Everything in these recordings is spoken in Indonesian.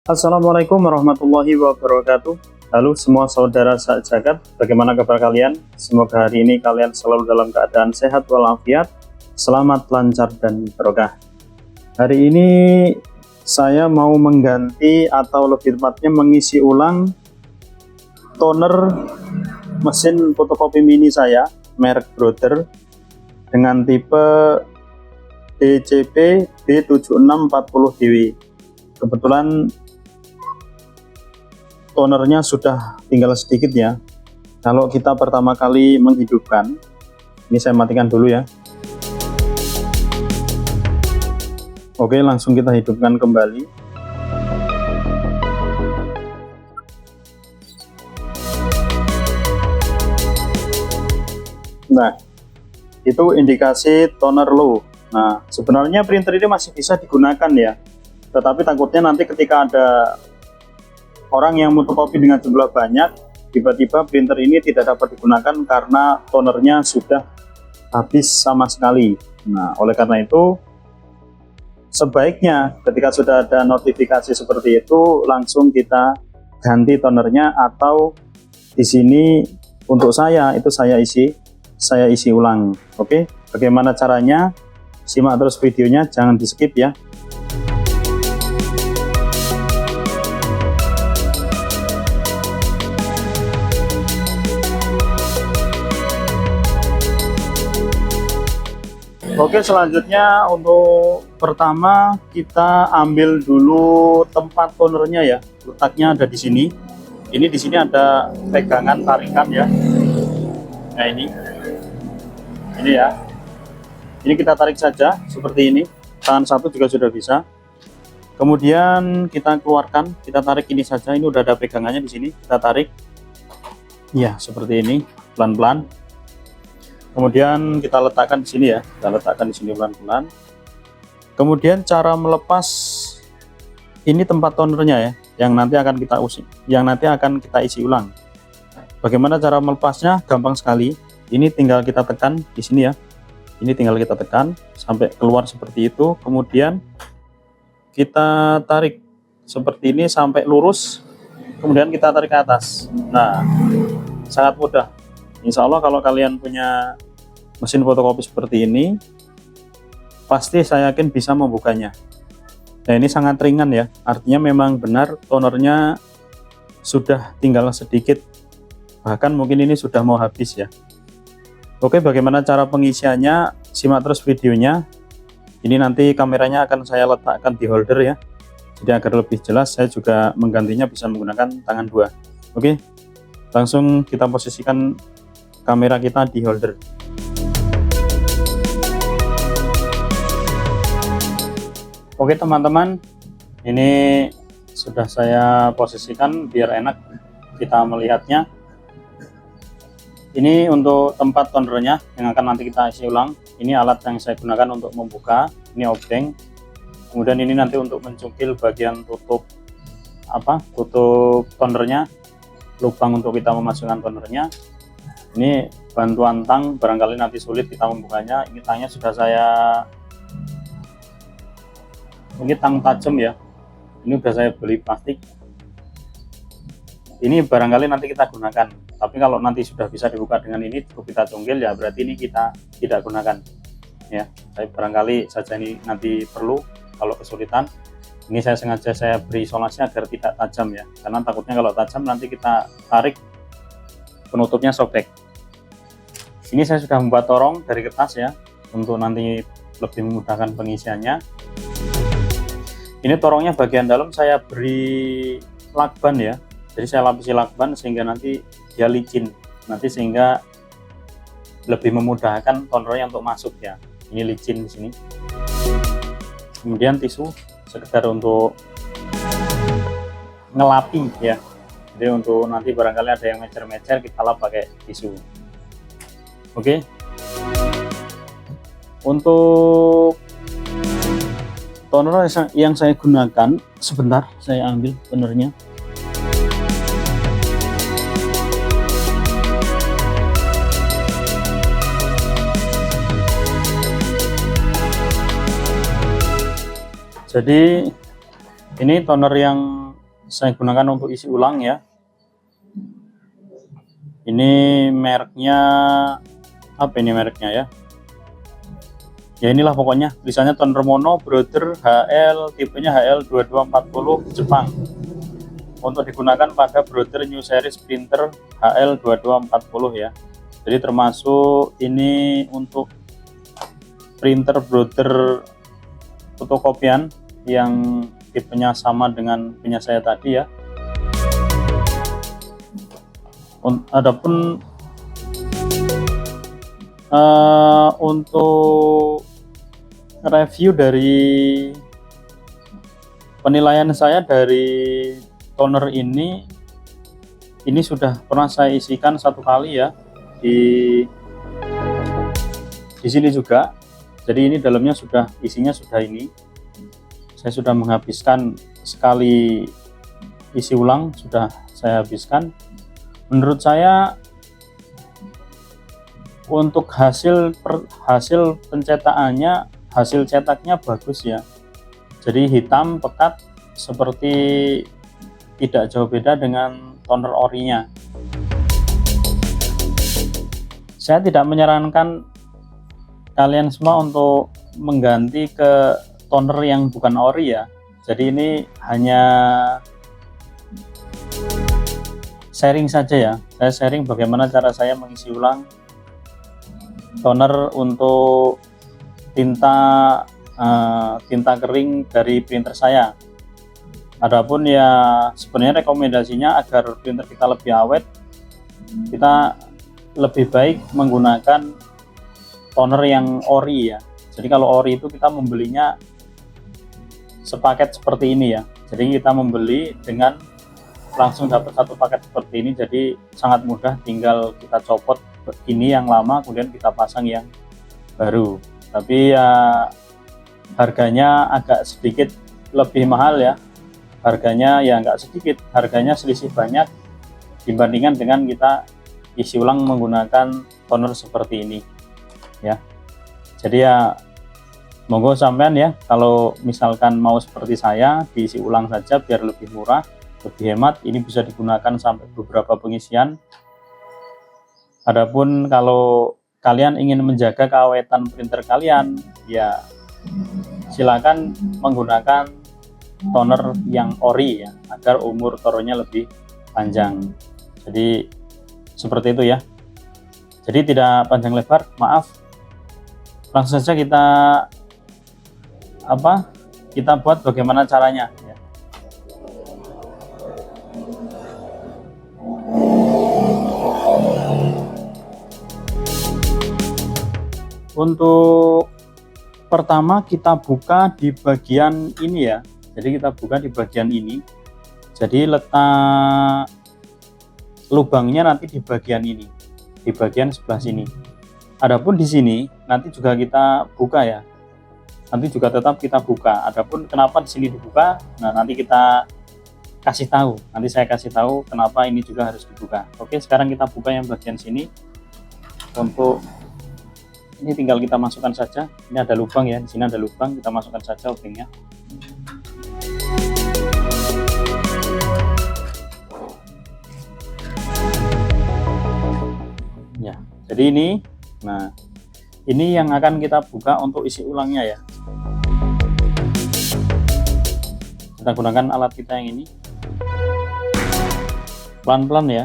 Assalamualaikum warahmatullahi wabarakatuh. Halo semua saudara sejagat, bagaimana kabar kalian? Semoga hari ini kalian selalu dalam keadaan sehat walafiat, selamat, lancar, dan barokah. Hari ini saya mau mengganti atau lebih tepatnya mengisi ulang toner mesin fotokopi mini saya, merek Brother, dengan tipe DCP B7640DW. Kebetulan tonernya sudah tinggal sedikit ya. Kalau kita pertama kali menghidupkan, ini saya matikan dulu ya. Oke, langsung kita hidupkan kembali. Nah, itu indikasi toner low. Nah, sebenarnya printer ini masih bisa digunakan ya, tetapi takutnya nanti ketika ada orang yang fotokopi dengan jumlah banyak, tiba-tiba printer ini tidak dapat digunakan karena tonernya sudah habis sama sekali. Nah, oleh karena itu sebaiknya ketika sudah ada notifikasi seperti itu langsung kita ganti tonernya, atau di sini untuk saya itu saya isi ulang. Oke, bagaimana caranya? Simak terus videonya, jangan di skip ya. Oke, selanjutnya untuk pertama kita ambil dulu tempat tonernya ya. Letaknya ada di sini. Ini di sini ada pegangan tarikan ya. Nah ini ya. Ini kita tarik saja seperti ini. Tangan satu juga sudah bisa. Kemudian kita keluarkan, kita tarik ini saja. Ini udah ada pegangannya di sini. Kita tarik. Ya, seperti ini, pelan-pelan. Kemudian kita letakkan di sini ya, kita letakkan di sini pelan-pelan. Kemudian cara melepas ini tempat tonernya ya, yang nanti akan kita isi ulang. Bagaimana cara melepasnya? Gampang sekali. Ini tinggal kita tekan di sini ya. Ini tinggal kita tekan sampai keluar seperti itu. Kemudian kita tarik seperti ini sampai lurus. Kemudian kita tarik ke atas. Nah, sangat mudah. Insya Allah kalau kalian punya mesin fotokopi seperti ini, pasti saya yakin bisa membukanya. Nah, ini sangat ringan ya, artinya memang benar tonernya sudah tinggal sedikit, bahkan mungkin ini sudah mau habis ya. Oke, bagaimana cara pengisiannya? Simak terus videonya. Ini nanti kameranya akan saya letakkan di holder ya, jadi agar lebih jelas. Saya juga menggantinya bisa menggunakan tangan dua. Oke, langsung kita posisikan kamera kita di holder. Oke teman-teman, ini sudah saya posisikan biar enak kita melihatnya. Ini untuk tempat tonernya yang akan nanti kita isi ulang. Ini alat yang saya gunakan untuk membuka, ini obeng. Kemudian ini nanti untuk mencungkil bagian tutup tonernya, lubang untuk kita memasukkan tonernya. Ini bantuan tang, barangkali nanti sulit kita membukanya. Ini tangnya sudah ini tang tajam ya, ini sudah saya beli plastik. Ini barangkali nanti kita gunakan, tapi kalau nanti sudah bisa dibuka dengan ini cukup kita cungkil ya, berarti ini kita tidak gunakan ya. Saya barangkali saja ini nanti perlu kalau kesulitan. Ini saya sengaja saya beri isolasi agar tidak tajam ya, karena takutnya kalau tajam nanti kita tarik penutupnya sobek. Ini saya sudah membuat torong dari kertas ya, untuk nanti lebih memudahkan pengisiannya. Ini torongnya bagian dalam saya beri lakban ya, jadi saya lapisi lakban sehingga nanti dia licin, sehingga lebih memudahkan tonernya untuk masuk ya. Ini licin di sini. Kemudian tisu sekedar untuk ngelapi ya, jadi untuk nanti barangkali ada yang mecer-mecer kita lap pakai tisu. Oke, untuk toner yang saya gunakan, sebentar saya ambil tonernya. Jadi ini toner yang saya gunakan untuk isi ulang ya. Ini mereknya apa ini mereknya ya? Ya inilah pokoknya, tulisannya toner mono Brother HL, tipenya HL2240 Jepang. Untuk digunakan pada Brother New Series printer HL2240 ya. Jadi termasuk ini untuk printer Brother fotokopian yang tipenya sama dengan punya saya tadi ya. Adapun untuk review dari penilaian saya dari toner ini sudah pernah saya isikan satu kali ya di sini juga. Jadi ini dalamnya isinya sudah ini. Saya sudah menghabiskan sekali isi ulang, sudah saya habiskan. Menurut saya untuk hasil pencetakannya, hasil cetaknya bagus ya. Jadi hitam pekat seperti tidak jauh beda dengan toner orinya. Saya tidak menyarankan kalian semua untuk mengganti ke toner yang bukan ori ya. Jadi ini hanya sharing saja ya. Saya sharing bagaimana cara saya mengisi ulang toner untuk tinta kering dari printer saya. Adapun ya sebenarnya rekomendasinya agar printer kita lebih awet, kita lebih baik menggunakan toner yang ori ya. Jadi kalau ori itu kita membelinya sepaket seperti ini ya. Jadi kita membeli dengan langsung dapat satu paket seperti ini, jadi sangat mudah, tinggal kita copot ini yang lama kemudian kita pasang yang baru. Tapi ya harganya agak sedikit lebih mahal ya. Harganya ya nggak sedikit, harganya selisih banyak dibandingkan dengan kita isi ulang menggunakan toner seperti ini ya. Jadi ya monggo sampean ya, kalau misalkan mau seperti saya diisi ulang saja biar lebih murah, lebih hemat. Ini bisa digunakan sampai beberapa pengisian. Adapun kalau kalian ingin menjaga keawetan printer kalian, ya silakan menggunakan toner yang ori ya, agar umur tonernya lebih panjang. Jadi seperti itu ya. Jadi tidak panjang lebar, maaf. Langsung saja kita buat bagaimana caranya ya. Untuk pertama kita buka di bagian ini ya. Jadi kita buka di bagian ini. Jadi letak lubangnya nanti di bagian ini, di bagian sebelah sini. Adapun di sini nanti juga kita buka ya. Nanti juga tetap kita buka. Adapun kenapa di sini dibuka, nah nanti kita kasih tahu. Nanti saya kasih tahu kenapa ini juga harus dibuka. Oke, sekarang kita buka yang bagian sini. Untuk ini tinggal kita masukkan saja. Ini ada lubang ya, di sini ada lubang, kita masukkan saja obengnya. Ya, jadi ini, nah ini yang akan kita buka untuk isi ulangnya ya. Kita gunakan alat kita yang ini, pelan-pelan ya,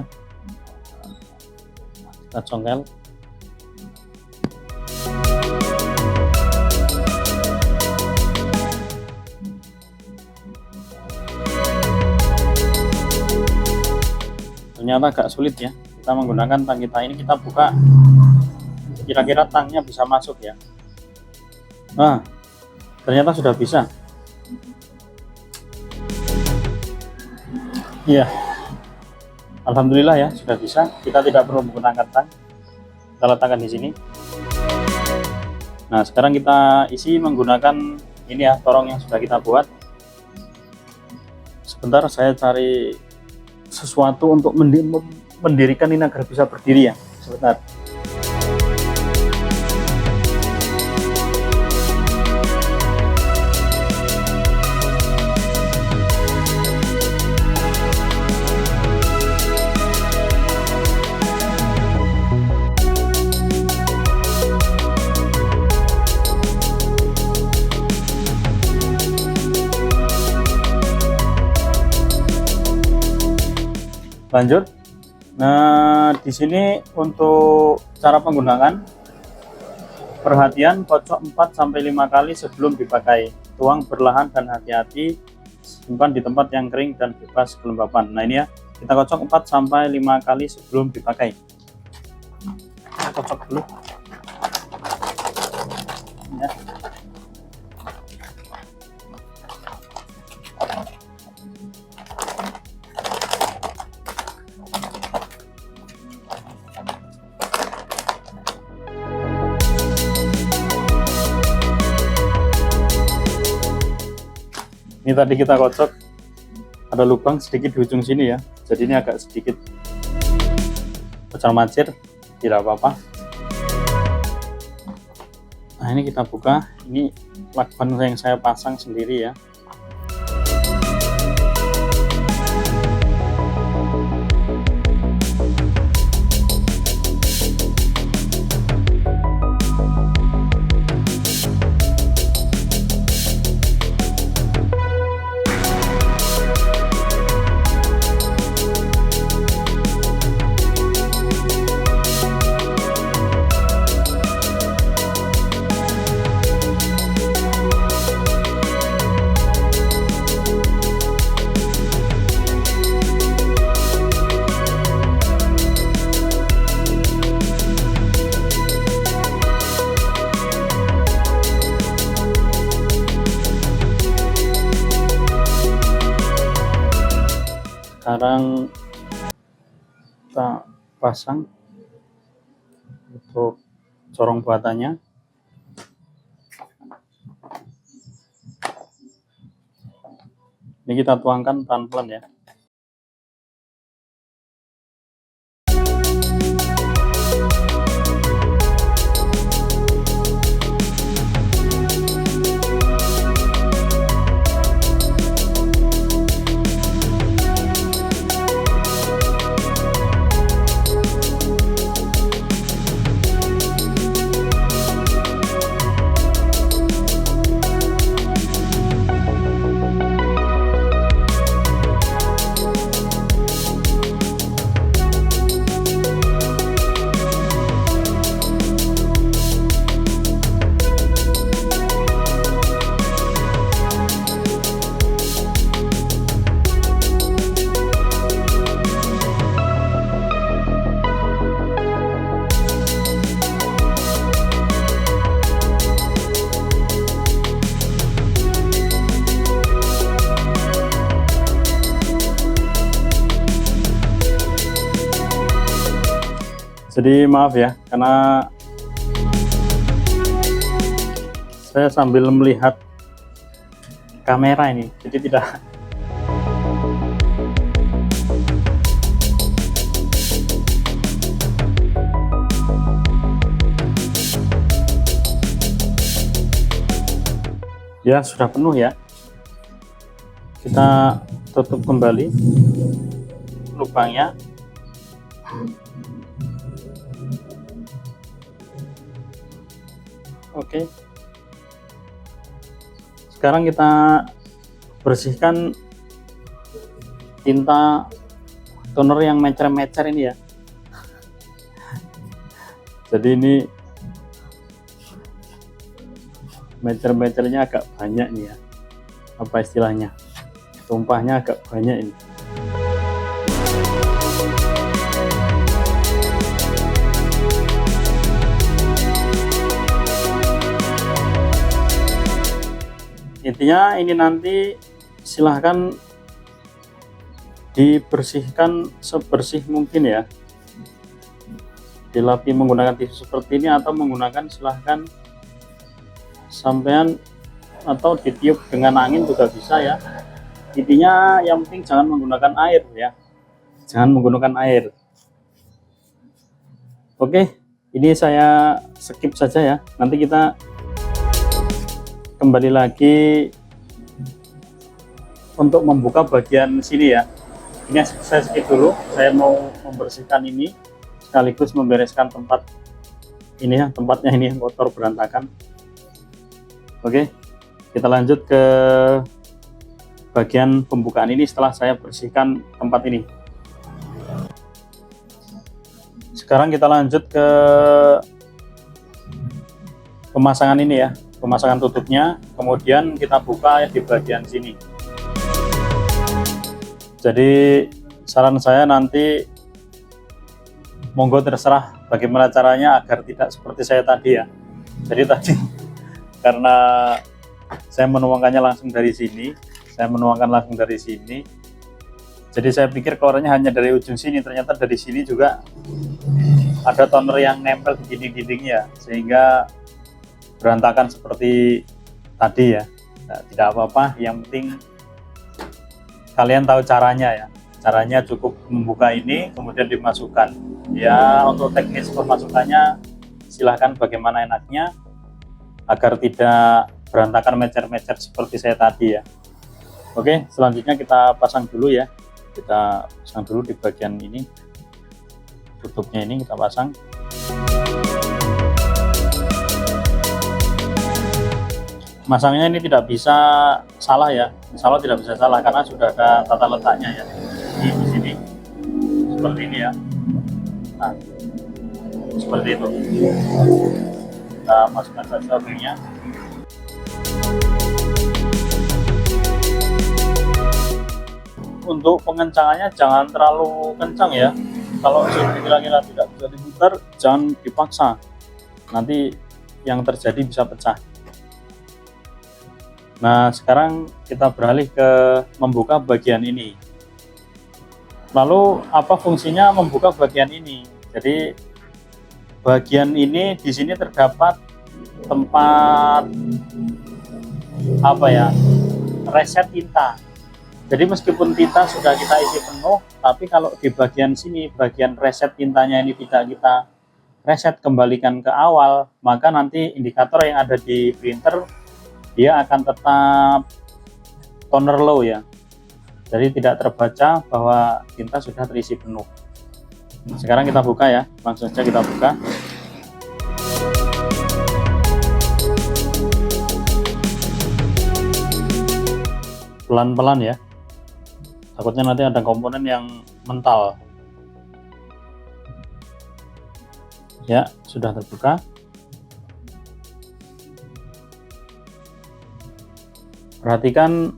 kita congkel. Ternyata agak sulit ya. Kita menggunakan tang kita ini, kita buka, kira-kira tangnya bisa masuk ya. Nah, ternyata sudah bisa. Iya, alhamdulillah ya, sudah bisa. Kita tidak perlu menggunakan tang. Kita letakkan di sini. Nah, sekarang kita isi menggunakan ini ya, torong yang sudah kita buat. Sebentar saya cari sesuatu untuk mendirikan ini agar bisa berdiri ya. Sebentar. Lanjut. Nah, di sini untuk cara penggunaan, perhatian, kocok 4-5 kali sebelum dipakai. Tuang perlahan dan hati-hati, simpan di tempat yang kering dan bebas kelembapan. Nah ini ya, kita kocok 4-5 kali sebelum dipakai. Kita kocok dulu ya. Ini tadi kita kocok, ada lubang sedikit di ujung sini ya, jadi ini agak sedikit bocor macir, tidak apa-apa. Nah ini kita buka, ini lakban yang saya pasang sendiri ya. Sekarang kita pasang untuk corong buatannya. Ini kita tuangkan pelan-pelan ya. Jadi maaf ya, karena saya sambil melihat kamera ini, jadi tidak ya, sudah penuh ya. Kita tutup kembali lubangnya. Oke, sekarang kita bersihkan tinta toner yang mecer-mecer ini ya. Jadi ini mecer-mecernya agak banyak nih ya, apa istilahnya, tumpahnya agak banyak ini. Intinya ini nanti silahkan dibersihkan sebersih mungkin ya, dilapi menggunakan tisu seperti ini, atau menggunakan silahkan sampean, atau ditiup dengan angin juga bisa ya. Intinya yang penting jangan menggunakan air ya, jangan menggunakan air. Oke, ini saya skip saja ya, nanti kita kembali lagi untuk membuka bagian sini ya. Ini saya skip dulu, saya mau membersihkan ini sekaligus membereskan tempat ini ya, tempatnya ini kotor berantakan. Oke, kita lanjut ke bagian pembukaan ini setelah saya bersihkan tempat ini. Sekarang kita lanjut ke pemasangan ini ya, pemasangan tutupnya. Kemudian kita buka di bagian sini. Jadi saran saya nanti monggo terserah bagaimana caranya agar tidak seperti saya tadi ya. Jadi tadi karena saya menuangkannya langsung dari sini, jadi saya pikir keluarnya hanya dari ujung sini, ternyata dari sini juga ada toner yang nempel di dinding-dindingnya, sehingga berantakan seperti tadi ya. Nah, tidak apa-apa, yang penting kalian tahu caranya ya. Caranya cukup membuka ini kemudian dimasukkan ya. Untuk teknis pemasukannya silahkan bagaimana enaknya agar tidak berantakan mecer-mecer seperti saya tadi ya. Oke, selanjutnya kita pasang dulu ya. Kita pasang dulu di bagian ini, tutupnya ini kita pasang. Masangnya ini tidak bisa salah ya, insya Allah tidak bisa salah karena sudah ada tata letaknya ya. Di sini seperti ini ya. Nah, seperti itu. Kita masukkan saja obengnya. Untuk pengencangannya jangan terlalu kencang ya. Kalau kira-kira tidak bisa diputar, jangan dipaksa. Nanti yang terjadi bisa pecah. Nah, sekarang kita beralih ke membuka bagian ini. Lalu apa fungsinya membuka bagian ini? Jadi bagian ini di sini terdapat tempat apa ya? Reset tinta. Jadi meskipun tinta sudah kita isi penuh, tapi kalau di bagian sini, bagian reset tintanya ini tidak kita reset kembalikan ke awal, maka nanti indikator yang ada di printer dia akan tetap toner low ya. Jadi tidak terbaca bahwa tinta sudah terisi penuh. Sekarang kita buka ya, langsung saja kita buka. Pelan-pelan ya, takutnya nanti ada komponen yang mental. Ya, sudah terbuka. Perhatikan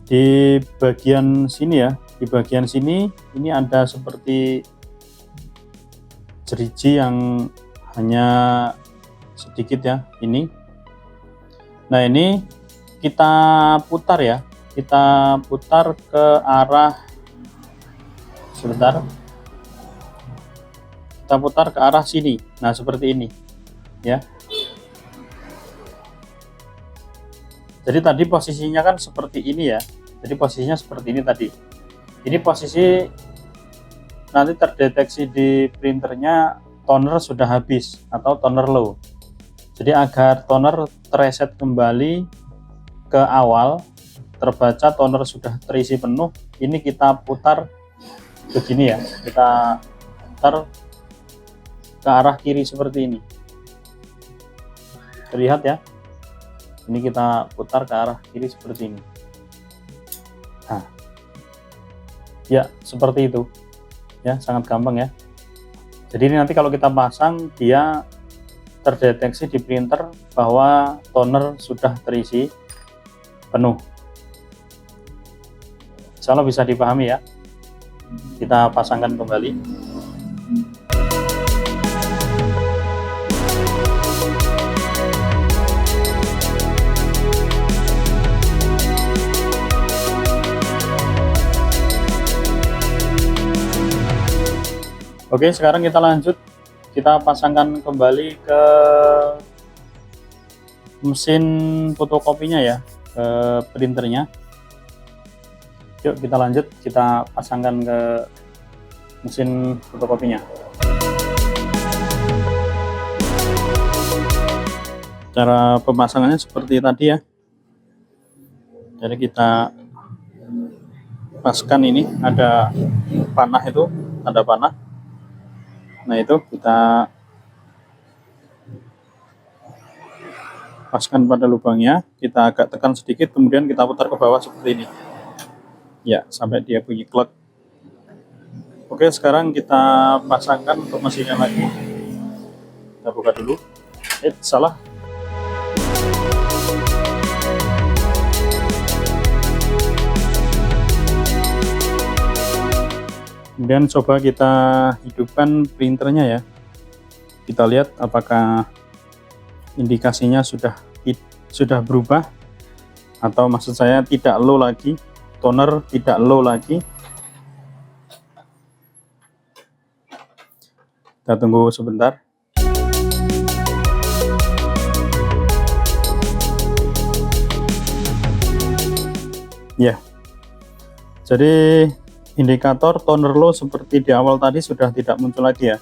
di bagian sini ya, di bagian sini ini ada seperti jeriji yang hanya sedikit ya ini. Nah, ini kita putar ya, kita putar ke arah, sebentar, kita putar ke arah sini. Nah, seperti ini ya. Jadi tadi posisinya kan seperti ini ya. Jadi posisinya seperti ini tadi. Ini posisi nanti terdeteksi di printernya toner sudah habis atau toner low. Jadi agar toner terreset kembali ke awal, terbaca toner sudah terisi penuh, ini kita putar begini ya. Kita putar ke arah kiri seperti ini. Terlihat ya. Ini kita putar ke arah kiri seperti ini. Nah, ya seperti itu ya, sangat gampang ya. Jadi ini nanti kalau kita pasang, dia terdeteksi di printer bahwa toner sudah terisi penuh. Insya Allah bisa dipahami ya. Kita pasangkan kembali. Oke, sekarang kita lanjut, kita pasangkan kembali ke mesin fotokopinya ya, ke printernya. Yuk kita lanjut, kita pasangkan ke mesin fotokopinya. Cara pemasangannya seperti tadi ya. Jadi kita paskan ini, ada panah itu, ada panah. Nah itu kita paskan pada lubangnya, kita agak tekan sedikit, kemudian kita putar ke bawah seperti ini. Ya, sampai dia bunyi klek. Oke, sekarang kita pasangkan untuk mesinnya lagi. Kita buka dulu. Salah. Kemudian coba kita hidupkan printernya ya. Kita lihat apakah indikasinya sudah berubah, atau maksud saya tidak low lagi, toner tidak low lagi. Kita tunggu sebentar. Ya, jadi indikator toner low seperti di awal tadi sudah tidak muncul lagi ya.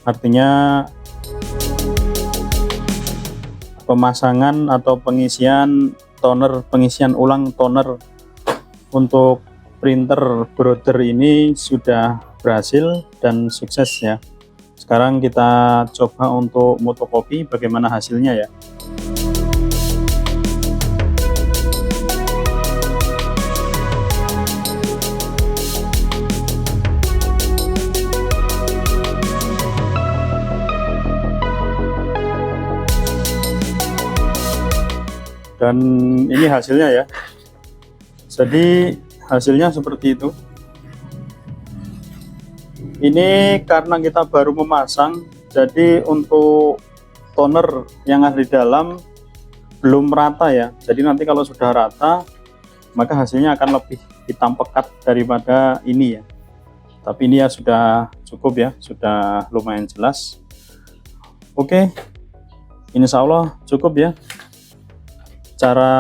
Artinya pemasangan atau pengisian ulang toner untuk printer Brother ini sudah berhasil dan sukses ya. Sekarang kita coba untuk motokopi bagaimana hasilnya ya. Dan ini hasilnya ya. Jadi hasilnya seperti itu. Ini karena kita baru memasang, jadi untuk toner yang ada di dalam belum rata ya. Jadi nanti kalau sudah rata, maka hasilnya akan lebih hitam pekat daripada ini ya. Tapi ini ya sudah cukup ya, sudah lumayan jelas. Oke, insya Allah cukup ya cara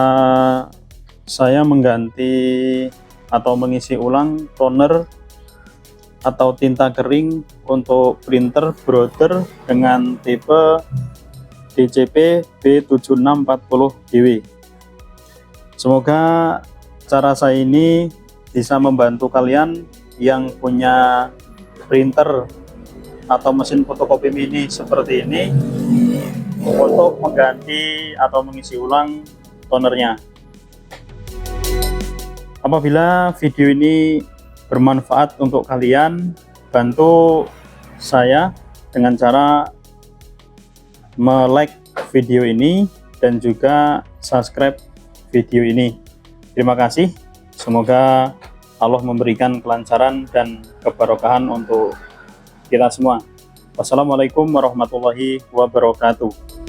saya mengganti atau mengisi ulang toner atau tinta kering untuk printer Brother dengan tipe DCP B7640DW. Semoga cara saya ini bisa membantu kalian yang punya printer atau mesin fotokopi mini seperti ini untuk mengganti atau mengisi ulang tonernya. Apabila video ini bermanfaat untuk kalian, bantu saya dengan cara like video ini dan juga subscribe video ini. Terima kasih. Semoga Allah memberikan kelancaran dan keberkahan untuk kita semua. Wassalamualaikum warahmatullahi wabarakatuh.